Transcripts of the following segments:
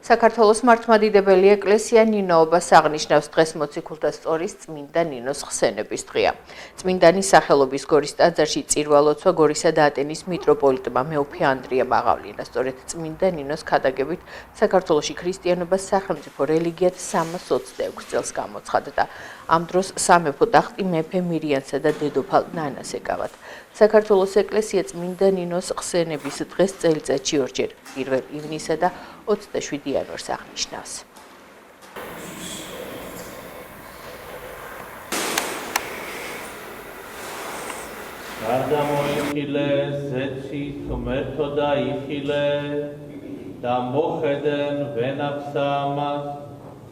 საქართველოს მართლმადიდებელი ეკლესია ნინოობას აღნიშნავს დღეს მოციქულთა სწორის წმინდა ნინოს ხსენების დღეა. წმინდანის სახელობის გორის ტაძარში წირვა-ლოცვა გორისა და ატენის მიტროპოლიტმა მეუფე ანდრიამ აღავლინა. სწორედ წმინდა ნინოს ქადაგებით საქართველოში ქრისტიანობას სახელმწიფო რელიგიად 326 წელს გამოცხადდა. ამ დროს სამეფო ტახტი მეფე მირიანსა და დედოფალ ნანას ეკავათ. საქართველოს ეკლესია წმინდა ნინოს ხსენების დღეს წელიწადში ორჯერ 1 ივნისსა და 27 იანვარს აღნიშნავს. გადამოიხილე ზეცი თმერთო და იხილე და მოხედენ ვენახსა ამას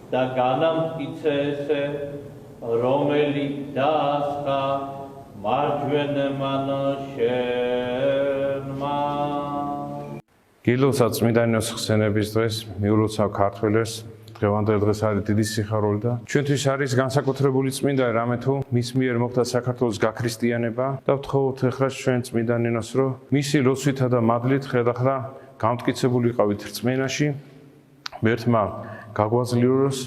და განამტკიცე ესე რომელი დაასხა მარჯვენებან შენმა. გილოცავ წმინდა ნინოს ხსენების დღეს, მიულოცავ ქართველებს. დღევანდელ დღეს არის დიდი სიხარული და ჩვენთვის არის განსაკუთრებული წმინდა რამე თუ მის მიერ მოხდა საქართველოს გაქრისტიანება და ვთხოვთ ეხლა ჩვენ წმინდა ნინოს რომ მისი ლოცვითა და მადლით ხელახლა გამტკიცებული ვიყავით რწმენაში. მერთმა გაგვაძლიეროს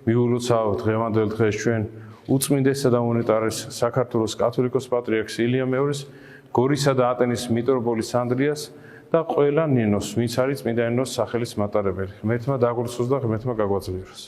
მიულოცავ დღევანდელ დღეს ჩვენ უწმინდესსა და უნეტარეს საქართველოს კათოლიკოს პატრიარქს ილია მეორის, გორისა და ატენის მიტროპოლიტს ანდრიას და ყველა ნინოს, ვინც არის წმინდა ნინოს სახელის მატარებელი. ღმერთმა დაგვრცოს და ღმერთმა გაგვაძლიეროს.